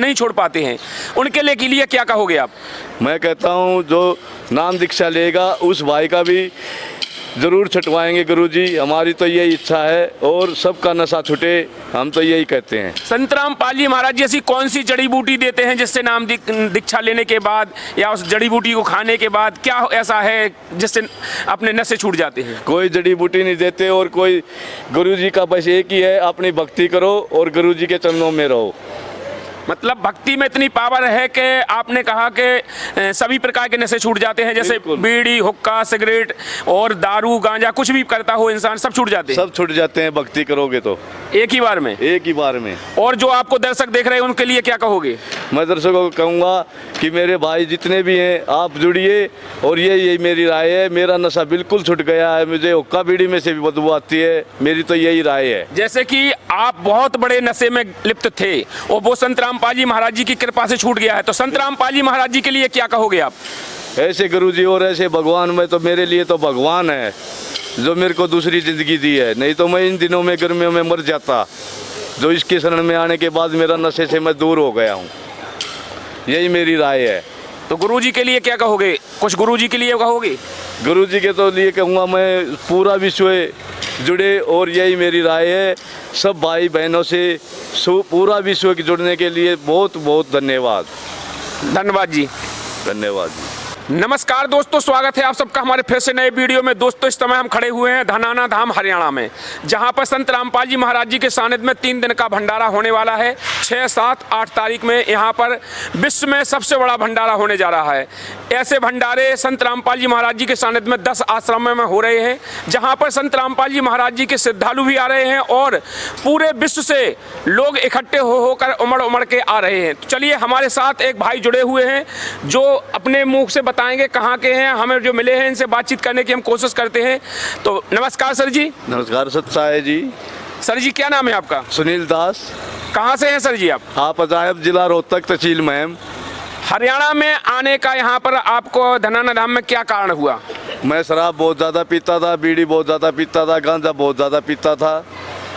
नहीं छोड़ पाते हैं, उनके लिए क्या कहोगे आप? मैं कहता हूँ जो नाम दीक्षा लेगा उस भाई का भी ज़रूर छुटवाएंगे गुरुजी, हमारी तो यही इच्छा है और सबका नशा छूटे, हम तो यही कहते हैं। संत रामपाल जी महाराज जी ऐसी कौन सी जड़ी बूटी देते हैं जिससे नाम दीक्षा लेने के बाद या उस जड़ी बूटी को खाने के बाद क्या ऐसा है जिससे अपने नशे छूट जाते हैं? कोई जड़ी बूटी नहीं देते और कोई, गुरुजी का बस एक ही है, अपनी भक्ति करो और गुरुजी के चरणों में रहो। मतलब भक्ति में इतनी पावर है कि आपने कहा कि सभी प्रकार के नशे छूट जाते हैं, जैसे बीड़ी, हुक्का, सिगरेट और दारू, गांजा, कुछ भी करता हो इंसान सब छूट जाते हैं। सब छूट जाते हैं भक्ति करोगे तो, एक ही बार में। एक ही बार में। और जो आपको दर्शक देख रहे हैं उनके लिए क्या कहोगे? मैं दर्शकों को कहूँगा कि मेरे भाई जितने भी हैं आप जुड़िए और यही मेरी राय है। मेरा नशा बिल्कुल छूट गया है, मुझे हुक्का बीड़ी में से भी बदबू आती है, मेरी तो यही राय है। जैसे कि आप बहुत बड़े नशे में लिप्त थे और वो संत रामपाल जी महाराज जी की कृपा से छूट गया है, तो संत रामपाल जी महाराज जी के लिए क्या कहोगे आप? ऐसे गुरुजी और ऐसे भगवान, में तो मेरे लिए तो भगवान है जो मेरे को दूसरी ज़िंदगी दी है, नहीं तो मैं इन दिनों में गर्मियों में मर जाता। जो इसके शरण में आने के बाद मेरा नशे से मैं दूर हो गया हूँ, यही मेरी राय है। तो गुरुजी के लिए क्या कहोगे? कुछ गुरुजी के लिए कहोगे? गुरुजी के तो लिए कहूँगा मैं पूरा विश्व जुड़े और यही मेरी राय है। सब भाई बहनों से पूरा विश्व के जुड़ने के लिए बहुत बहुत धन्यवाद। धन्यवाद जी, धन्यवाद जी। नमस्कार दोस्तों, स्वागत है आप सबका हमारे फिर से नए वीडियो में। दोस्तों इस समय हम खड़े हुए हैं धनाना धाम हरियाणा में, जहां पर संत रामपाल जी महाराज जी के सानिध्य में 3 दिन का भंडारा होने वाला है। 6, 7, 8 तारीख में यहां पर विश्व में सबसे बड़ा भंडारा होने जा रहा है। ऐसे भंडारे संत रामपाल जी महाराज जी के सानिध्य में 10 आश्रमों में हो रहे हैं, जहाँ पर संत रामपाल जी महाराज जी के श्रद्धालु भी आ रहे हैं और पूरे विश्व से लोग इकट्ठे होकर उमड़ के आ रहे हैं। तो चलिए, हमारे साथ एक भाई जुड़े हुए हैं जो अपने मुँह से बताएंगे कहाँ के हैं, हमें जो मिले हैं इनसे बातचीत करने की हम कोशिश करते हैं। तो नमस्कार सर जी। नमस्कार सत्साय जी। सर जी क्या नाम है आपका? सुनील दास। कहाँ से हैं सर जी आप? अजायब जिला रोहतक, तहसील महम। हरियाणा में आने का यहाँ पर आपको धनाना धाम में क्या कारण हुआ? मैं शराब बहुत ज़्यादा पीता था, बीड़ी बहुत ज़्यादा पीता था, गांजा बहुत ज़्यादा पीता था।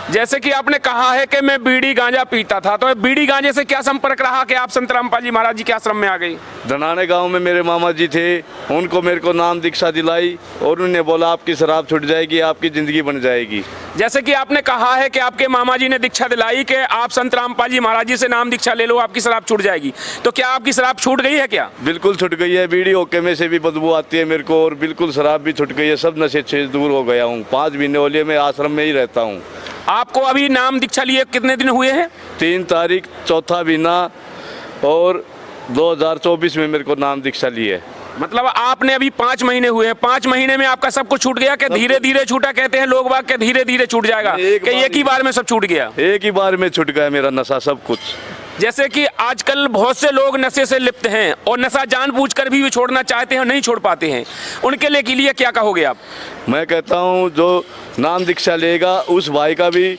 जैसे कि आपने कहा है कि मैं बीड़ी गांजा पीता था, तो बीड़ी गांजे से क्या संपर्क रहा कि आप संत रामपाल जी महाराज जी के आश्रम में आ गई? धनाने गांव में मेरे मामा जी थे, उनको मेरे को नाम दीक्षा दिलाई और उन्होंने बोला आपकी शराब छूट जाएगी, आपकी ज़िंदगी बन जाएगी। जैसे कि आपने कहा है कि आपके मामा जी ने दीक्षा दिलाई कि आप संत रामपाल जी महाराज जी से नाम दीक्षा ले लो, आपकी शराब छूट जाएगी, तो क्या आपकी शराब छूट गई है क्या? बिल्कुल छूट गई है। बीड़ी होके में से भी बदबू आती है मेरे को और बिल्कुल शराब भी छूट गई है। सब नशे से दूर हो गया हूँ। 5 महीने वाले में आश्रम में ही रहता हूँ। आपको अभी नाम दीक्षा लिए कितने दिन हुए हैं? 3 तारीख 4था महीना और 2024 में मेरे को नाम दीक्षा ली है। मतलब आपने अभी 5 महीने हुए हैं। 5 महीने में आपका सब कुछ छूट गया कि धीरे धीरे छूटा? कहते हैं लोग बाग के धीरे धीरे छूट जाएगा, कि एक ही बार में सब छूट गया? एक ही बार में छूट गया मेरा नशा सब कुछ। जैसे कि आजकल बहुत से लोग नशे से लिप्त हैं और नशा जानबूझकर भी छोड़ना चाहते हैं, नहीं छोड़ पाते हैं, उनके लिए क्या कहोगे आप? मैं कहता हूँ जो नाम दीक्षा लेगा उस भाई का भी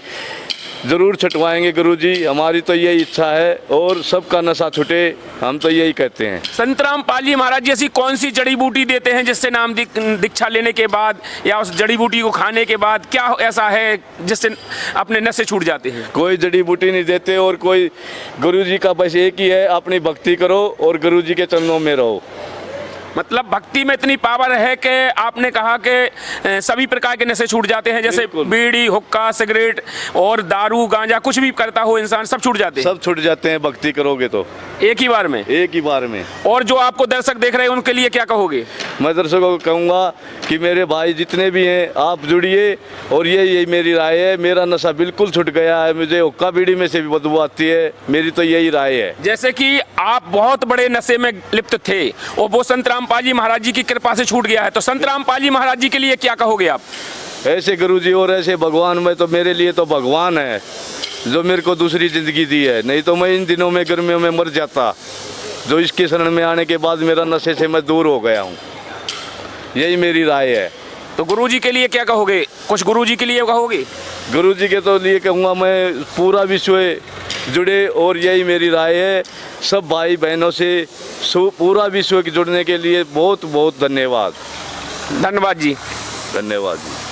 ज़रूर छुटवाएंगे गुरुजी, हमारी तो यही इच्छा है और सबका नशा छूटे, हम तो यही कहते हैं। संत रामपाल जी महाराज जी ऐसी कौन सी जड़ी बूटी देते हैं जिससे नाम दीक्षा लेने के बाद या उस जड़ी बूटी को खाने के बाद क्या ऐसा है जिससे अपने नशे छूट जाते हैं? कोई जड़ी बूटी नहीं देते और कोई, गुरुजी का बस एक ही है, अपनी भक्ति करो और गुरुजी के चरणों में रहो। मतलब भक्ति में इतनी पावर है कि आपने कहा कि सभी प्रकार के नशे छूट जाते हैं, जैसे बीड़ी, हुक्का, सिगरेट और दारू, गांजा, कुछ भी करता हो इंसान सब छूट जाते हैं। सब छूट जाते हैं भक्ति करोगे तो, एक ही बार में। एक ही बार में। और जो आपको दर्शक देख रहे हैं उनके लिए क्या कहोगे? मैं दर्शकों को कहूँगा कि मेरे भाई जितने भी हैं आप जुड़िए और यही मेरी राय है। मेरा नशा बिल्कुल छूट गया है, मुझे हुक्का बीड़ी में से भी बदबू आती है, मेरी तो यही राय है। जैसे कि आप बहुत बड़े नशे में लिप्त थे और वो संत रामपाल जी महाराज जी की कृपा से छूट गया है, तो संत रामपाल जी महाराज जी के लिए क्या कहोगे आप? ऐसे गुरुजी और ऐसे भगवान, में तो मेरे लिए तो भगवान है जो मेरे को दूसरी ज़िंदगी दी है, नहीं तो मैं इन दिनों में गर्मियों में मर जाता। जो इसके शरण में आने के बाद मेरा नशे से मैं दूर हो गया हूँ, यही मेरी राय है। तो गुरुजी के लिए क्या कहोगे? कुछ गुरुजी के लिए कहोगे? गुरुजी के तो लिए कहूँगा मैं पूरा विश्व जुड़े और यही मेरी राय है। सब भाई बहनों से पूरा विश्व के जुड़ने के लिए बहुत बहुत धन्यवाद। धन्यवाद जी। धन्यवाद जी।